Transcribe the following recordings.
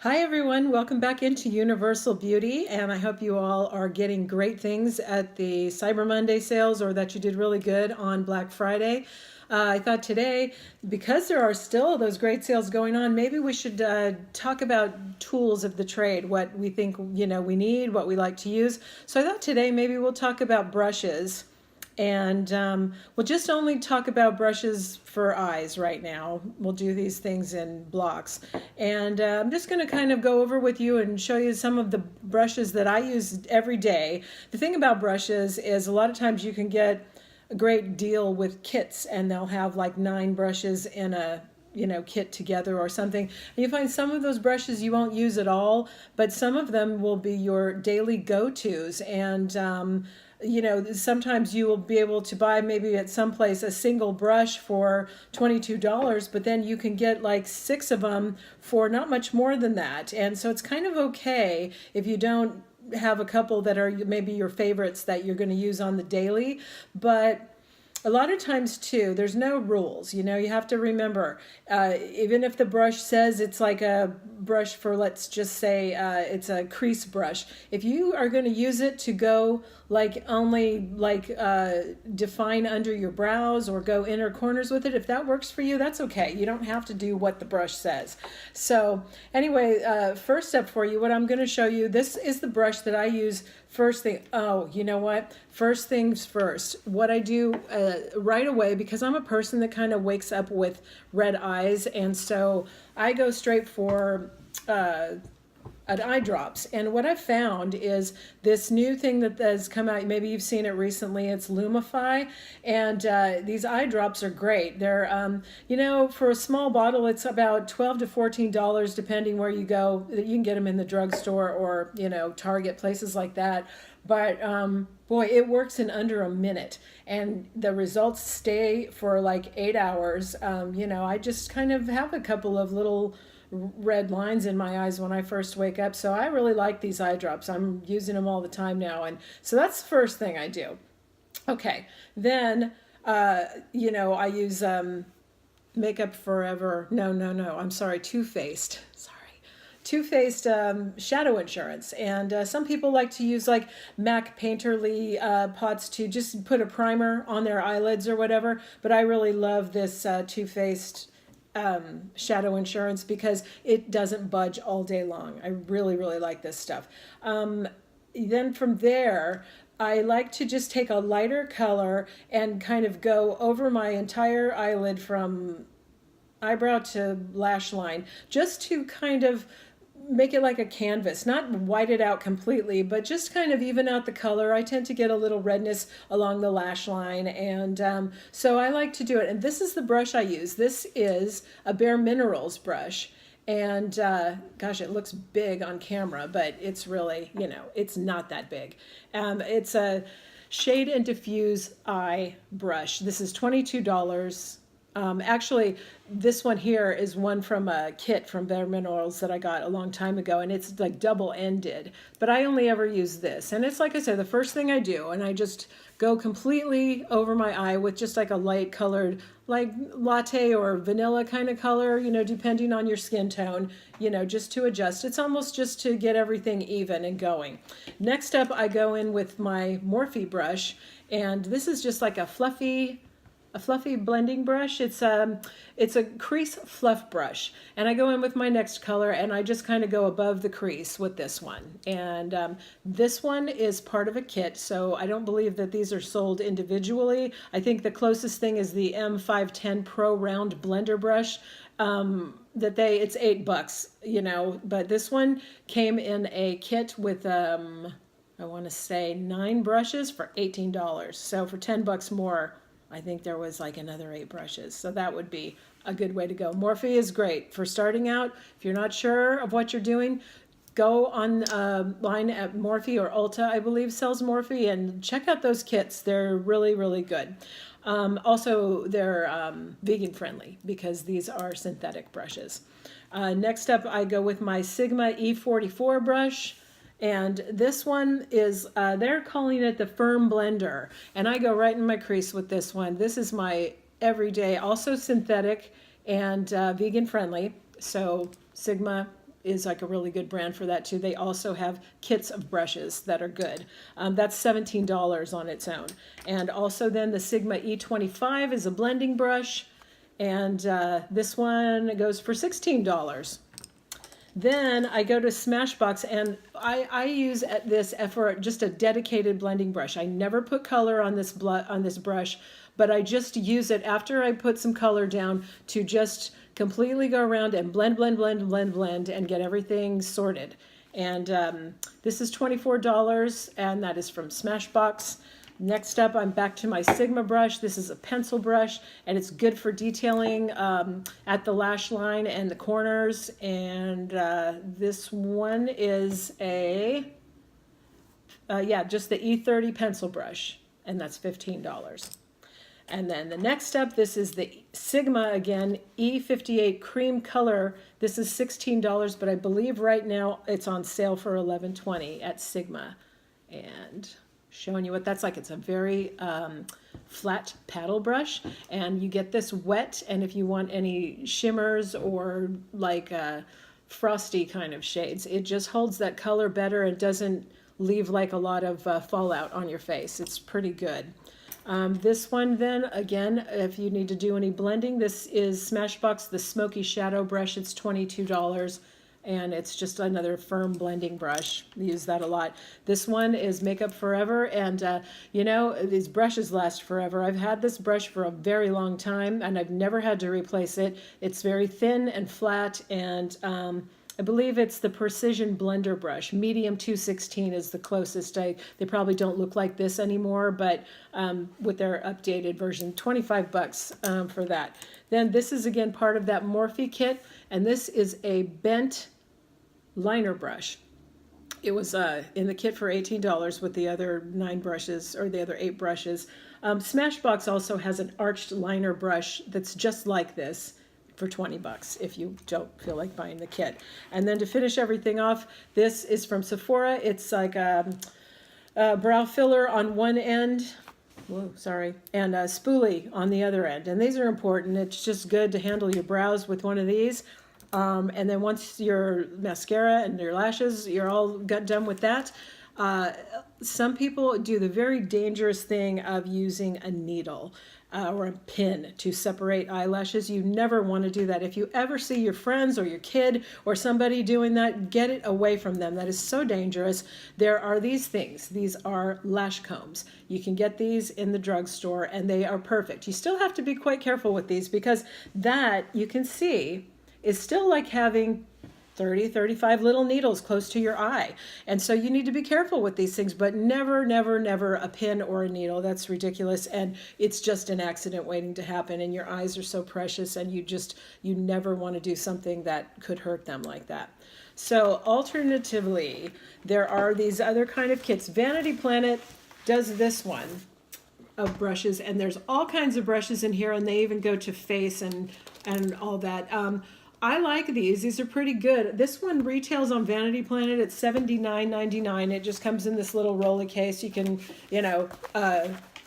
Hi everyone, welcome back into Universal Beauty, and I hope you all are getting great things at the Cyber Monday sales or that you did really good on Black Friday. I thought today, because there are still those great sales going on, maybe we should talk about tools of the trade, what we think we need, what we like to use. So I thought today maybe we'll talk about brushes. And we'll just only talk about brushes for eyes right now. We'll do these things in blocks. And I'm just going to kind of go over with you and show you some of the brushes that I use every day. The thing about brushes is a lot of times you can get a great deal with kits, and they'll have like 9 brushes in a kit together or something. And you find some of those brushes you won't use at all, but some of them will be your daily go-tos. And sometimes you will be able to buy maybe at some place a single brush for $22, but then you can get like 6 of them for not much more than that. And so it's kind of okay if you don't have a couple that are maybe your favorites that you're going to use on the daily, but a lot of times too, there's no rules. You have to remember, even if the brush says it's like a brush for, let's just say it's a crease brush, if you are going to use it to go like only like define under your brows or go inner corners with it, if that works for you, that's okay. You don't have to do what the brush says. So anyway, first step for you, what I'm going to show you, this is the brush that I use first thing. Oh, you know what? First things first. What I do right away, because I'm a person that kind of wakes up with red eyes, and so I go straight for eye drops. And what I've found is this new thing that has come out, maybe you've seen it recently, it's Lumify, and these eye drops are great. They're, for a small bottle, it's about $12 to $14, depending where you go. You can get them in the drugstore or, Target, places like that. But boy, it works in under a minute, and the results stay for like 8 hours. I just kind of have a couple of little red lines in my eyes when I first wake up. So I really like these eye drops. I'm using them all the time now. And so that's the first thing I do. Okay. Then, I use Makeup Forever. No. I'm sorry. Too Faced. Too Faced Shadow Insurance. And some people like to use like MAC Painterly pots to just put a primer on their eyelids or whatever. But I really love this Too Faced Shadow Insurance because it doesn't budge all day long. I really, really like this stuff. Then from there, I like to just take a lighter color and kind of go over my entire eyelid from eyebrow to lash line, just to kind of make it like a canvas, not white it out completely, but just kind of even out the color. I tend to get a little redness along the lash line, and so I like to do it. And this is the brush I use. This is a Bare Minerals brush, and gosh, it looks big on camera, but it's really, it's not that big. It's a Shade and Diffuse Eye brush. This is $22. Actually, this one here is one from a kit from Bare Minerals that I got a long time ago, and it's like double-ended, but I only ever use this. And it's like I said, the first thing I do, and I just go completely over my eye with just like a light colored, like latte or vanilla kind of color, depending on your skin tone, just to adjust. It's almost just to get everything even and going. Next up, I go in with my Morphe brush, and this is just like a fluffy blending brush. It's a crease fluff brush, and I go in with my next color, and I just kind of go above the crease with this one. And this one is part of a kit, so I don't believe that these are sold individually. I think the closest thing is the M510 Pro Round Blender brush. It's $8, but this one came in a kit with I want to say 9 brushes for $18. So for $10 more, I think there was like another 8 brushes. So that would be a good way to go. Morphe is great for starting out. If you're not sure of what you're doing, go online at Morphe, or Ulta, I believe, sells Morphe, and check out those kits. They're really, really good. Also, they're vegan friendly because these are synthetic brushes. Next up, I go with my Sigma E44 brush. And this one is, they're calling it the Firm Blender. And I go right in my crease with this one. This is my everyday, also synthetic and vegan friendly. So Sigma is like a really good brand for that too. They also have kits of brushes that are good. That's $17 on its own. And also then the Sigma E25 is a blending brush, and this one goes for $16. Then I go to Smashbox, and I use this for just a dedicated blending brush. I never put color on this brush, but I just use it after I put some color down to just completely go around and blend and get everything sorted. And this is $24, and that is from Smashbox. Next up, I'm back to my Sigma brush. This is a pencil brush, and it's good for detailing at the lash line and the corners. And this one is just the E30 pencil brush, and that's $15. And then the next up, this is the Sigma again, E58 cream color. This is $16, but I believe right now it's on sale for $11.20 at Sigma. And showing you what that's like. It's a very flat paddle brush, and you get this wet, and if you want any shimmers or like frosty kind of shades, it just holds that color better and doesn't leave like a lot of fallout on your face. It's pretty good. This one then, again, if you need to do any blending, this is Smashbox, the Smoky Shadow Brush. It's $22. And it's just another firm blending brush. We use that a lot. This one is Makeup Forever, and these brushes last forever. I've had this brush for a very long time, and I've never had to replace it. It's very thin and flat, and I believe it's the Precision Blender brush. Medium 216 is the closest. They probably don't look like this anymore, but with their updated version, $25 for that. Then this is again part of that Morphe kit, and this is a bent liner brush. It was in the kit for $18 with the other 9 brushes, or the other 8 brushes. Smashbox also has an arched liner brush that's just like this for $20 if you don't feel like buying the kit. And then to finish everything off, this is from Sephora. It's like a brow filler on one end. Whoa, sorry. And a spoolie on the other end. And these are important. It's just good to handle your brows with one of these. And then once your mascara and your lashes, you're all got done with that. Some people do the very dangerous thing of using a needle or a pin to separate eyelashes. You never want to do that. If you ever see your friends or your kid or somebody doing that, get it away from them. That is so dangerous. There are these things. These are lash combs. You can get these in the drugstore, and they are perfect. You still have to be quite careful with these, because that, you can see, is still like having 35 little needles close to your eye. And so you need to be careful with these things, but never a pin or a needle. That's ridiculous. And it's just an accident waiting to happen. And your eyes are so precious, and you never want to do something that could hurt them like that. So alternatively, there are these other kind of kits. Vanity Planet does this one of brushes, and there's all kinds of brushes in here, and they even go to face and all that. I like these. These are pretty good. This one retails on Vanity Planet at $79.99. It just comes in this little rolly case. You can,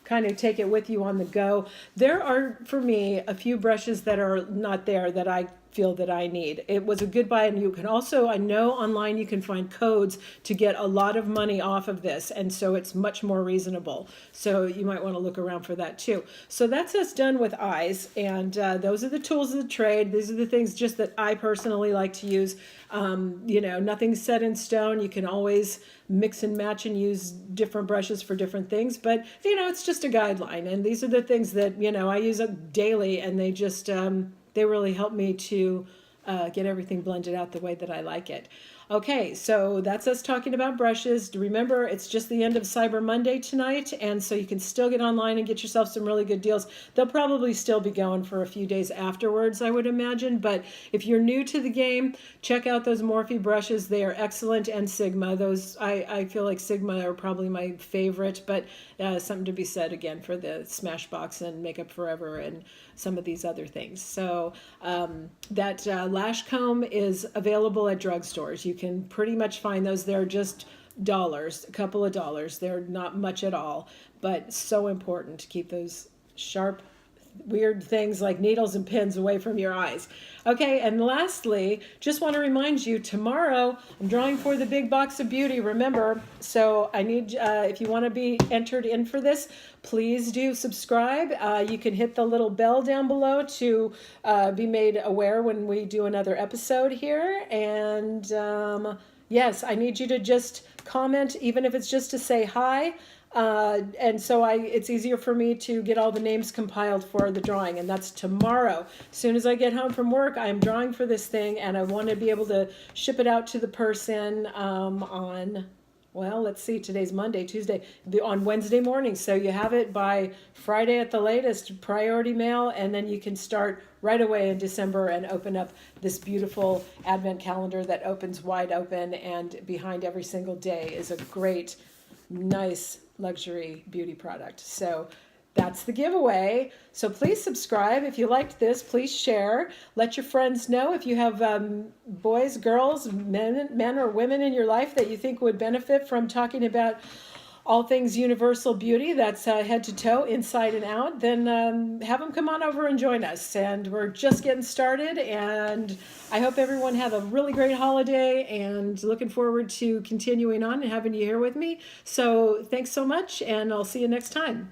kind of take it with you on the go. There are, for me, a few brushes that are not there that I feel that I need. It was a good buy, and you can also, I know online you can find codes to get a lot of money off of this, and so it's much more reasonable. So you might want to look around for that too. So that's us done with eyes, and those are the tools of the trade. These are the things just that I personally like to use. Nothing's set in stone. You can always mix and match and use different brushes for different things, but it's just a guideline, and these are the things that I use up daily, and they just they really help me to get everything blended out the way that I like it. Okay, so that's us talking about brushes. Remember, it's just the end of Cyber Monday tonight, and so you can still get online and get yourself some really good deals. They'll probably still be going for a few days afterwards, I would imagine, but if you're new to the game, check out those Morphe brushes. They are excellent, and Sigma. Those, I feel like Sigma are probably my favorite, but something to be said again for the Smashbox and Makeup Forever and some of these other things. So that lash comb is available at drugstores. You can pretty much find those. They're just dollars, a couple of dollars. They're not much at all, but so important to keep those sharp, weird things like needles and pins away from your eyes. Okay, and lastly, just want to remind you, tomorrow I'm drawing for the big box of beauty, remember. So I need, if you want to be entered in for this, please do subscribe. You can hit the little bell down below to be made aware when we do another episode here. And yes, I need you to just comment, even if it's just to say hi. And so it's easier for me to get all the names compiled for the drawing, and that's tomorrow. As soon as I get home from work, I'm drawing for this thing, and I want to be able to ship it out to the person on, well, let's see, today's Monday, Tuesday, on Wednesday morning. So you have it by Friday at the latest, priority mail, and then you can start right away in December and open up this beautiful advent calendar that opens wide open, and behind every single day is a great, nice luxury beauty product. So that's the giveaway. So please subscribe. If you liked this, please share. Let your friends know. If you have boys, girls, men or women in your life that you think would benefit from talking about all things universal beauty, that's head to toe, inside and out, then have them come on over and join us. And we're just getting started, and I hope everyone had a really great holiday, and looking forward to continuing on and having you here with me. So thanks so much, and I'll see you next time.